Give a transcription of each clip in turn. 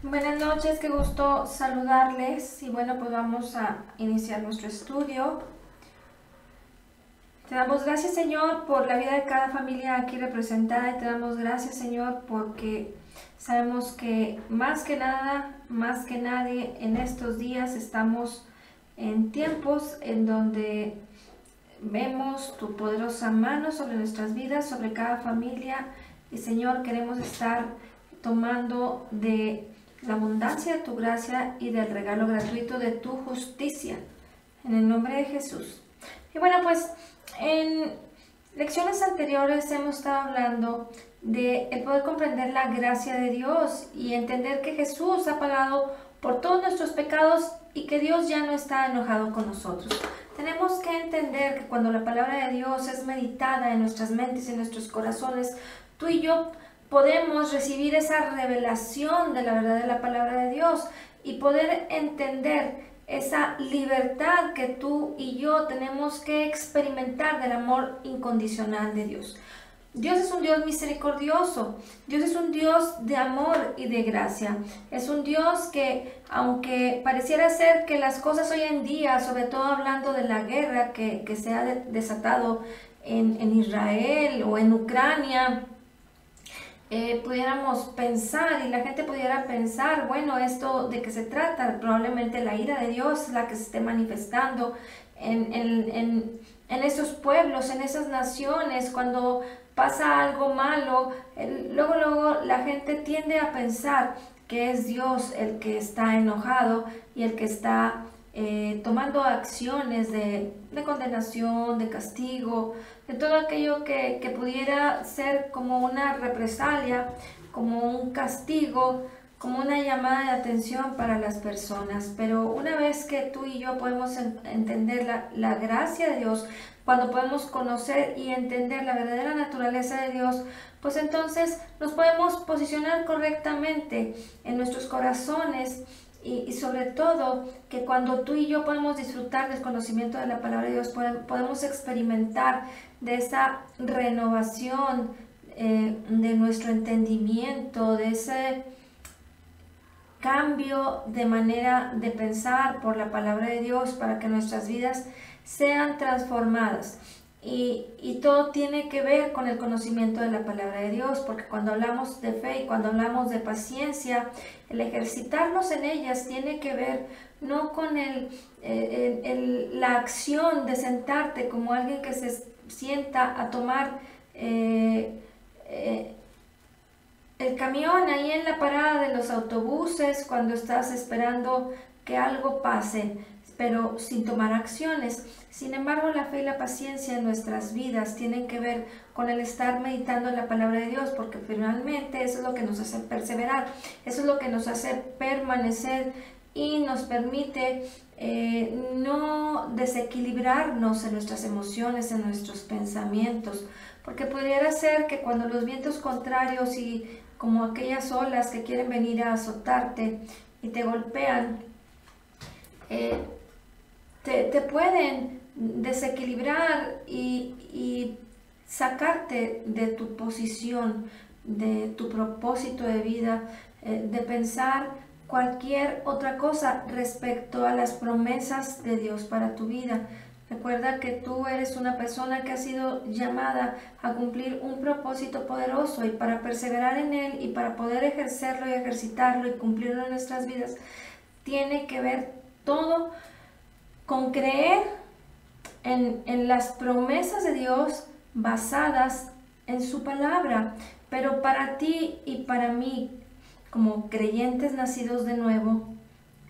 Buenas noches, qué gusto saludarles y bueno, pues vamos a iniciar nuestro estudio. Te damos gracias, Señor, por la vida de cada familia aquí representada y te damos gracias, Señor, porque sabemos que más que nada, más que nadie en estos días estamos en tiempos en donde vemos tu poderosa mano sobre nuestras vidas, sobre cada familia y, Señor, queremos estar tomando de la abundancia de tu gracia y del regalo gratuito de tu justicia, en el nombre de Jesús. Y bueno, pues en lecciones anteriores hemos estado hablando de el poder comprender la gracia de Dios y entender que Jesús ha pagado por todos nuestros pecados y que Dios ya no está enojado con nosotros. Tenemos que entender que cuando la palabra de Dios es meditada en nuestras mentes y en nuestros corazones, tú y yo podemos recibir esa revelación de la verdad de la palabra de Dios y poder entender esa libertad que tú y yo tenemos que experimentar del amor incondicional de Dios. Dios es un Dios misericordioso, Dios es un Dios de amor y de gracia, es un Dios que, aunque pareciera ser que las cosas hoy en día, sobre todo hablando de la guerra que se ha desatado en Israel o en Ucrania, pudiéramos pensar y la gente pudiera pensar, bueno, esto de qué se trata, probablemente la ira de Dios es la que se esté manifestando en esos pueblos, en esas naciones, cuando pasa algo malo, luego la gente tiende a pensar que es Dios el que está enojado y el que está tomando acciones de condenación, de castigo, de todo aquello que pudiera ser como una represalia, como un castigo, como una llamada de atención para las personas. Pero una vez que tú y yo podemos entender la gracia de Dios, cuando podemos conocer y entender la verdadera naturaleza de Dios, pues entonces nos podemos posicionar correctamente en nuestros corazones. Y sobre todo que cuando tú y yo podemos disfrutar del conocimiento de la palabra de Dios, podemos experimentar de esa renovación de nuestro entendimiento, de ese cambio de manera de pensar por la palabra de Dios para que nuestras vidas sean transformadas. Y todo tiene que ver con el conocimiento de la palabra de Dios, porque cuando hablamos de fe y cuando hablamos de paciencia, el ejercitarnos en ellas tiene que ver no con la acción de sentarte como alguien que se sienta a tomar el camión ahí en la parada de los autobuses cuando estás esperando que algo pase, pero sin tomar acciones. Sin embargo, la fe y la paciencia en nuestras vidas tienen que ver con el estar meditando en la palabra de Dios, porque finalmente eso es lo que nos hace perseverar, eso es lo que nos hace permanecer y nos permite no desequilibrarnos en nuestras emociones, en nuestros pensamientos, porque pudiera ser que cuando los vientos contrarios y como aquellas olas que quieren venir a azotarte y te golpean, te pueden desequilibrar y sacarte de tu posición, de tu propósito de vida, de pensar cualquier otra cosa respecto a las promesas de Dios para tu vida. Recuerda que tú eres una persona que ha sido llamada a cumplir un propósito poderoso y para perseverar en él y para poder ejercerlo y ejercitarlo y cumplirlo en nuestras vidas, tiene que ver todo con creer en las promesas de Dios basadas en su palabra. Pero para ti y para mí, como creyentes nacidos de nuevo,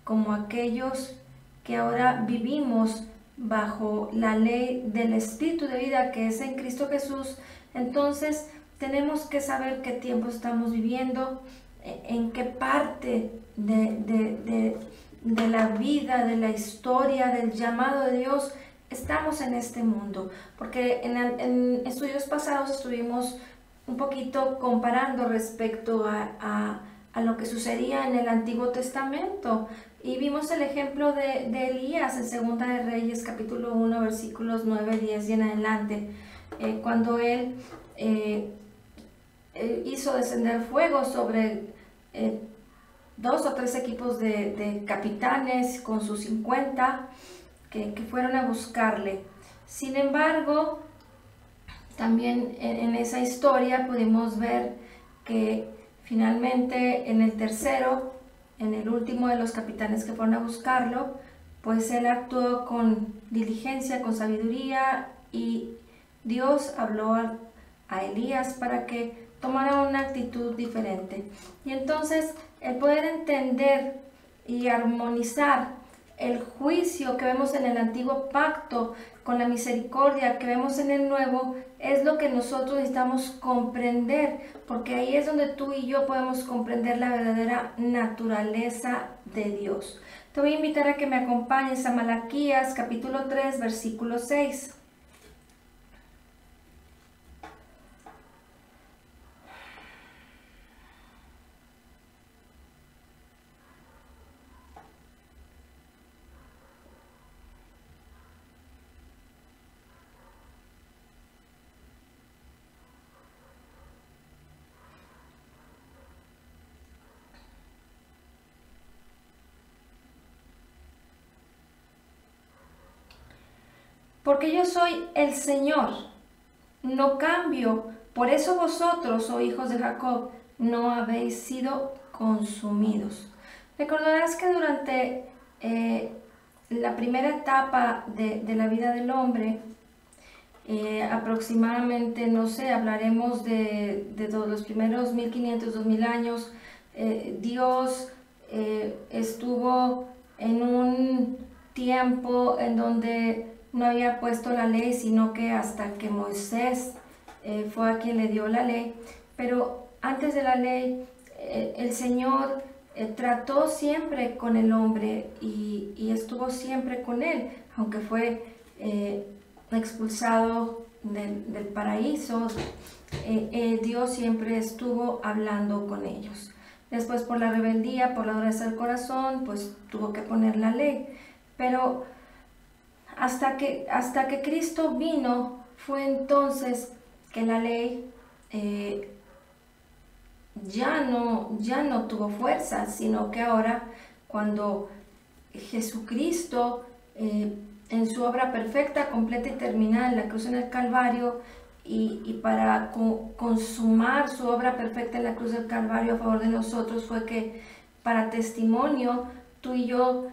como aquellos que ahora vivimos bajo la ley del Espíritu de vida que es en Cristo Jesús, entonces tenemos que saber qué tiempo estamos viviendo, en qué parte de la vida, de la historia, del llamado de Dios estamos en este mundo. Porque en estudios pasados estuvimos un poquito comparando respecto a lo que sucedía en el Antiguo Testamento. Y vimos el ejemplo de Elías en Segunda de Reyes, capítulo 1, versículos 9, 10 y en adelante, cuando él hizo descender fuego sobre 2 o 3 equipos de capitanes con sus 50 que fueron a buscarle. Sin embargo, también en esa historia pudimos ver que finalmente en el tercero, en el último de los capitanes que fueron a buscarlo, pues él actuó con diligencia, con sabiduría, y Dios habló a Elías para que tomara una actitud diferente. Y entonces el poder entender y armonizar el juicio que vemos en el antiguo pacto con la misericordia que vemos en el nuevo es lo que nosotros necesitamos comprender, porque ahí es donde tú y yo podemos comprender la verdadera naturaleza de Dios. Te voy a invitar a que me acompañes a Malaquías capítulo 3 versículo 6. Porque yo soy el Señor, no cambio. Por eso vosotros, oh hijos de Jacob, no habéis sido consumidos. Recordarás que durante la primera etapa de la vida del hombre, aproximadamente, no sé, hablaremos de los primeros 1500, 2000 años, Dios estuvo en un tiempo en donde no había puesto la ley, sino que hasta que Moisés fue a quien le dio la ley. Pero antes de la ley, el Señor trató siempre con el hombre y estuvo siempre con él, aunque fue expulsado del paraíso. Dios siempre estuvo hablando con ellos. Después, por la rebeldía, por la dureza del corazón, pues tuvo que poner la ley. Pero hasta que Cristo vino, fue entonces que la ley ya no tuvo fuerza, sino que ahora, cuando Jesucristo en su obra perfecta, completa y terminada en la cruz en el Calvario, y para consumar su obra perfecta en la cruz del Calvario a favor de nosotros, fue que para testimonio tú y yo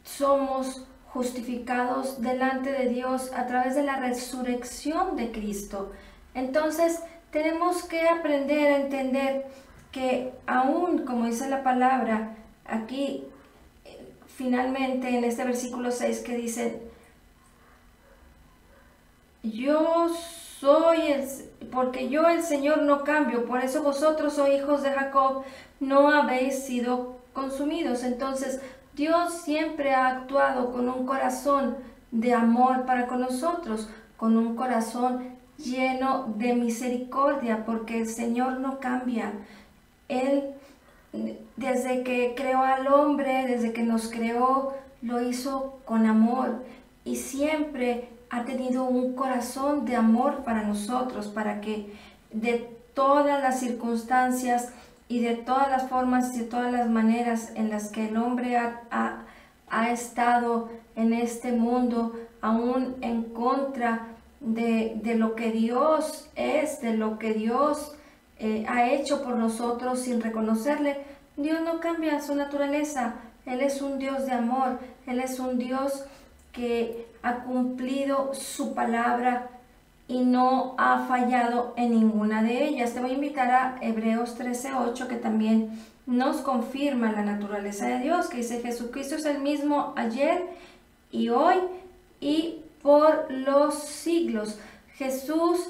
somos justificados delante de Dios a través de la resurrección de Cristo. Entonces tenemos que aprender a entender que aún, como dice la palabra aquí finalmente en este versículo 6, que dice: porque yo el Señor no cambio, por eso vosotros, oh hijos de Jacob, no habéis sido consumidos. Entonces Dios siempre ha actuado con un corazón de amor para con nosotros, con un corazón lleno de misericordia, porque el Señor no cambia. Él, desde que creó al hombre, desde que nos creó, lo hizo con amor, y siempre ha tenido un corazón de amor para nosotros, para que de todas las circunstancias y de todas las formas y de todas las maneras en las que el hombre ha estado en este mundo, aún en contra de lo que Dios es, de lo que Dios ha hecho por nosotros sin reconocerle, Dios no cambia su naturaleza. Él es un Dios de amor, Él es un Dios que ha cumplido su palabra y no ha fallado en ninguna de ellas. Te voy a invitar a Hebreos 13:8, que también nos confirma la naturaleza de Dios, que dice: Jesucristo es el mismo ayer y hoy y por los siglos. Jesús,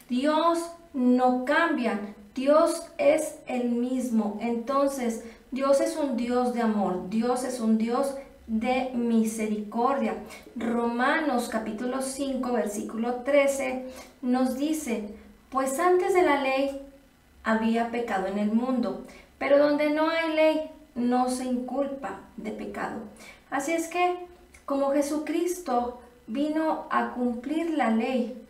Dios no cambia, Dios es el mismo. Entonces, Dios es un Dios de amor, Dios es un Dios de misericordia. Romanos capítulo 5 versículo 13 nos dice: pues antes de la ley había pecado en el mundo, pero donde no hay ley no se inculpa de pecado. Así es que, como Jesucristo vino a cumplir la ley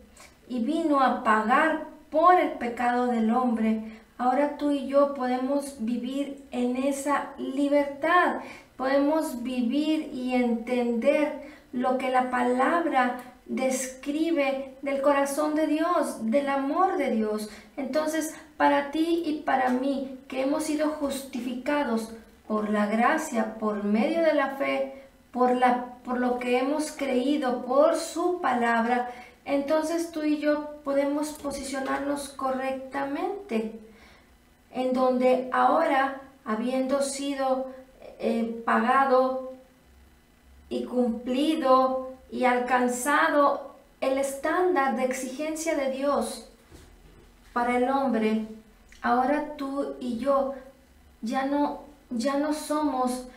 y vino a pagar por el pecado del hombre, ahora tú y yo podemos vivir en esa libertad. Podemos vivir y entender lo que la palabra describe del corazón de Dios, del amor de Dios. Entonces, para ti y para mí, que hemos sido justificados por la gracia, por medio de la fe, por lo que hemos creído, por su palabra, entonces tú y yo podemos posicionarnos correctamente, en donde ahora, habiendo sido pagado y cumplido y alcanzado el estándar de exigencia de Dios para el hombre, ahora tú y yo ya no somos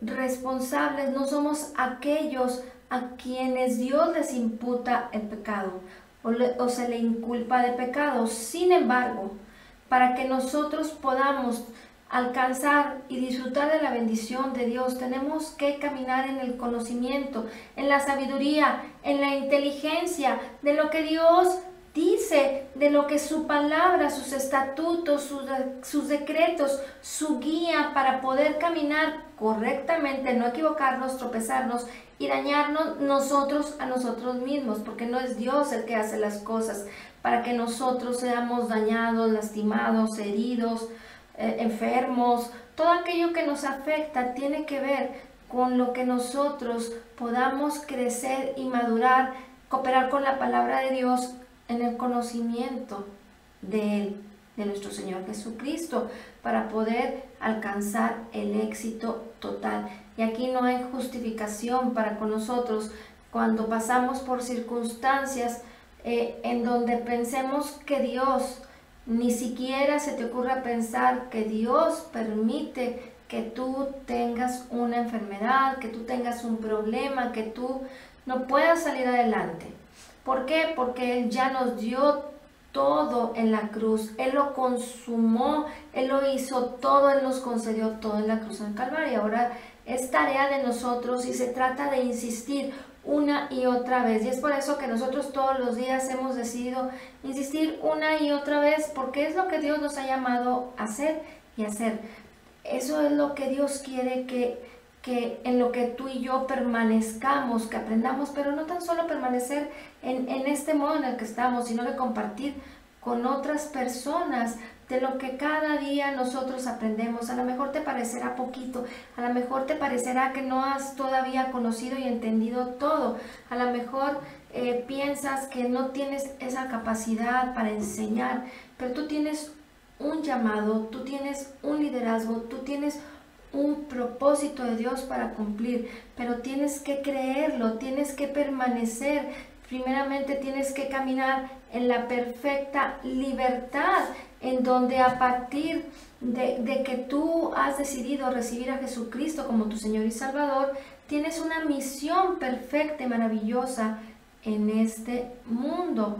responsables, no somos aquellos a quienes Dios les imputa el pecado o se le inculpa de pecado. Sin embargo, para que nosotros podamos alcanzar y disfrutar de la bendición de Dios, tenemos que caminar en el conocimiento, en la sabiduría, en la inteligencia de lo que Dios dice, de lo que su palabra, sus estatutos, sus decretos, su guía para poder caminar correctamente, no equivocarnos, tropezarnos y dañarnos nosotros a nosotros mismos, porque no es Dios el que hace las cosas para que nosotros seamos dañados, lastimados, heridos, enfermos. Todo aquello que nos afecta tiene que ver con lo que nosotros podamos crecer y madurar, cooperar con la palabra de Dios en el conocimiento de Él, de nuestro Señor Jesucristo, para poder alcanzar el éxito total. Y aquí no hay justificación para con nosotros cuando pasamos por circunstancias en donde pensemos que Dios, ni siquiera se te ocurra pensar que Dios permite que tú tengas una enfermedad, que tú tengas un problema, que tú no puedas salir adelante. ¿Por qué? Porque Él ya nos dio todo en la cruz. Él lo consumó, Él lo hizo todo, Él nos concedió todo en la cruz en el Calvario. Ahora es tarea de nosotros y se trata de insistir una y otra vez. Y es por eso que nosotros todos los días hemos decidido insistir una y otra vez, porque es lo que Dios nos ha llamado a hacer y hacer. Eso es lo que Dios quiere que en lo que tú y yo permanezcamos, que aprendamos, pero no tan solo permanecer en este modo en el que estamos, sino que compartir con otras personas de lo que cada día nosotros aprendemos. A lo mejor te parecerá poquito, a lo mejor te parecerá que no has todavía conocido y entendido todo, a lo mejor piensas que no tienes esa capacidad para enseñar, pero tú tienes un llamado, tú tienes un liderazgo, tú tienes un propósito de Dios para cumplir, pero tienes que creerlo, tienes que permanecer. Primeramente tienes que caminar en la perfecta libertad, en donde a partir de que tú has decidido recibir a Jesucristo como tu Señor y Salvador, tienes una misión perfecta y maravillosa en este mundo.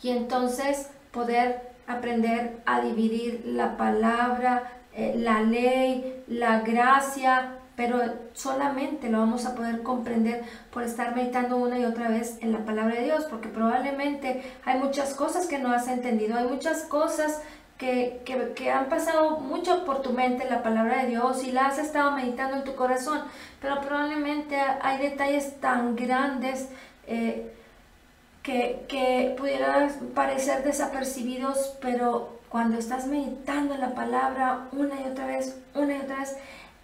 Y entonces poder aprender a dividir la palabra, la ley, la gracia, pero solamente lo vamos a poder comprender por estar meditando una y otra vez en la palabra de Dios, porque probablemente hay muchas cosas que no has entendido, hay muchas cosas que han pasado mucho por tu mente en la palabra de Dios y la has estado meditando en tu corazón, pero probablemente hay detalles tan grandes que pudieran parecer desapercibidos, pero cuando estás meditando en la palabra una y otra vez,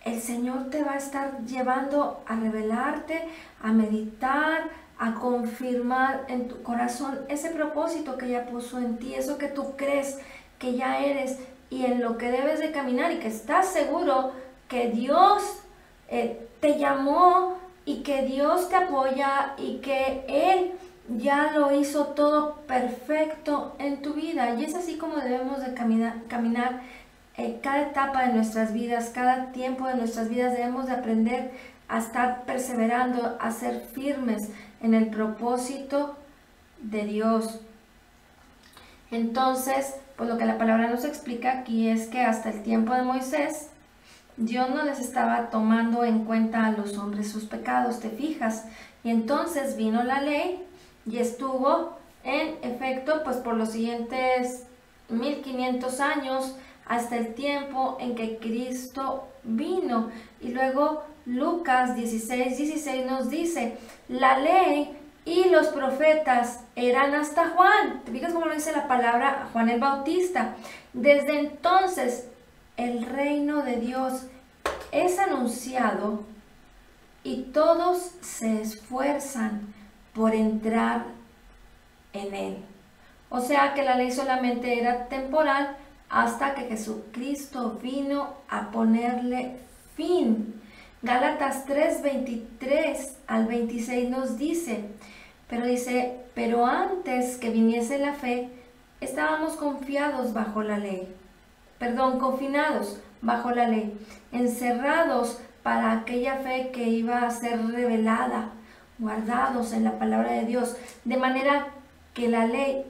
el Señor te va a estar llevando a revelarte, a meditar, a confirmar en tu corazón ese propósito que ya puso en ti, eso que tú crees que ya eres y en lo que debes de caminar, y que estás seguro que Dios te llamó y que Dios te apoya y que Él ya lo hizo todo perfecto en tu vida. Y es así como debemos de caminar cada etapa de nuestras vidas, cada tiempo de nuestras vidas. Debemos de aprender a estar perseverando, a ser firmes en el propósito de Dios. Entonces, pues lo que la palabra nos explica aquí es que hasta el tiempo de Moisés, Dios no les estaba tomando en cuenta a los hombres sus pecados, ¿te fijas? Y entonces vino la ley y estuvo en efecto pues por los siguientes 1500 años hasta el tiempo en que Cristo vino. Y luego Lucas 16:16 nos dice, la ley y los profetas eran hasta Juan. ¿Te fijas cómo lo dice la palabra Juan el Bautista? Desde entonces el reino de Dios es anunciado y todos se esfuerzan por entrar en él. O sea que la ley solamente era temporal hasta que Jesucristo vino a ponerle fin. Gálatas 3:23 al 26 nos dice, pero antes que viniese la fe, estábamos confinados bajo la ley, encerrados para aquella fe que iba a ser revelada, guardados en la palabra de Dios, de manera que la ley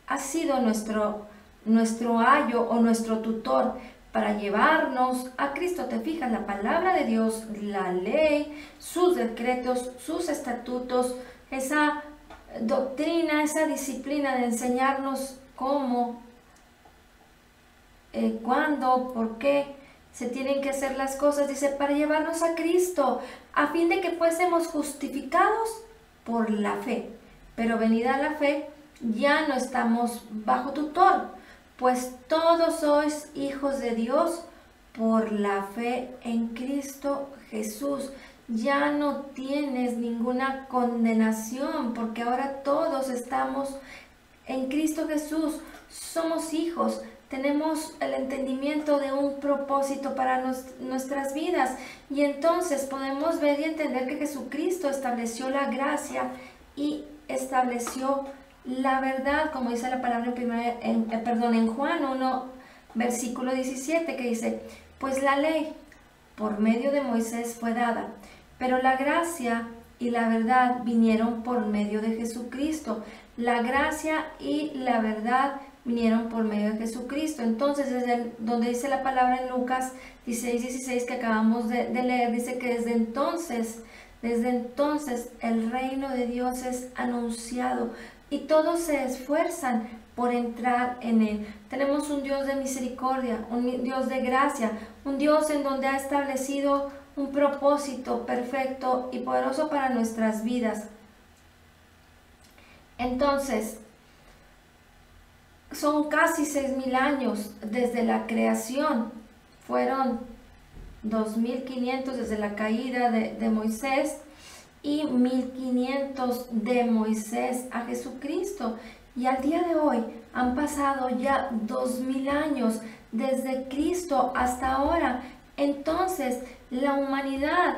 ha sido nuestro ayo o nuestro tutor para llevarnos a Cristo. Te fijas, la palabra de Dios, la ley, sus decretos, sus estatutos, esa doctrina, esa disciplina de enseñarnos cómo, cuándo, por qué se tienen que hacer las cosas, dice, para llevarnos a Cristo, a fin de que fuésemos justificados por la fe. Pero venida la fe, ya no estamos bajo tutor, pues todos sois hijos de Dios por la fe en Cristo Jesús. Ya no tienes ninguna condenación, porque ahora todos estamos en Cristo Jesús. Somos hijos, tenemos el entendimiento de un propósito para nuestras vidas, y entonces podemos ver y entender que Jesucristo estableció la gracia y estableció la verdad, como dice la palabra en Juan 1, versículo 17, que dice, pues la ley por medio de Moisés fue dada, pero la gracia y la verdad vinieron por medio de Jesucristo. La gracia y la verdad vinieron por medio de Jesucristo. Entonces, desde donde dice la palabra en Lucas 16:16 que acabamos de leer, dice que desde entonces el reino de Dios es anunciado y todos se esfuerzan por entrar en él. Tenemos un Dios de misericordia, un Dios de gracia, un Dios en donde ha establecido un propósito perfecto y poderoso para nuestras vidas. Entonces, son casi 6000 años desde la creación. Fueron 2500 desde la caída de Moisés y 1500 de Moisés a Jesucristo. Y al día de hoy han pasado ya 2000 años desde Cristo hasta ahora. Entonces, la humanidad,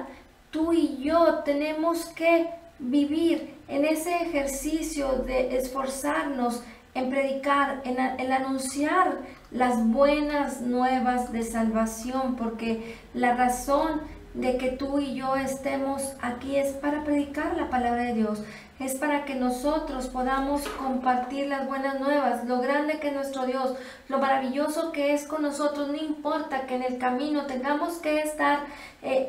tú y yo, tenemos que vivir en ese ejercicio de esforzarnos en predicar, en anunciar las buenas nuevas de salvación, porque la razón de que tú y yo estemos aquí es para predicar la palabra de Dios, es para que nosotros podamos compartir las buenas nuevas, lo grande que es nuestro Dios, lo maravilloso que es con nosotros. No importa que en el camino tengamos que estar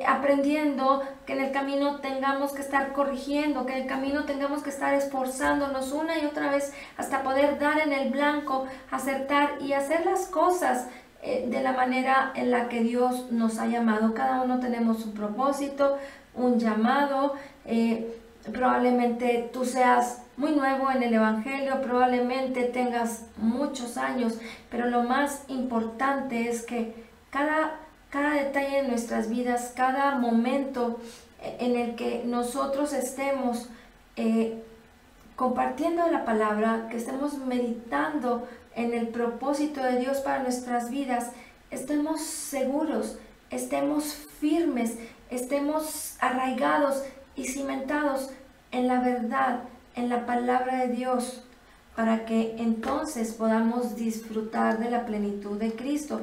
aprendiendo, que en el camino tengamos que estar corrigiendo, que en el camino tengamos que estar esforzándonos una y otra vez hasta poder dar en el blanco, acertar y hacer las cosas de la manera en la que Dios nos ha llamado. Cada uno tenemos un propósito, un llamado. Probablemente tú seas muy nuevo en el Evangelio, probablemente tengas muchos años, pero lo más importante es que cada detalle en nuestras vidas, cada momento en el que nosotros estemos compartiendo la palabra, que estemos meditando en el propósito de Dios para nuestras vidas, estemos seguros, estemos firmes, estemos arraigados y cimentados en la verdad, en la palabra de Dios, para que entonces podamos disfrutar de la plenitud de Cristo.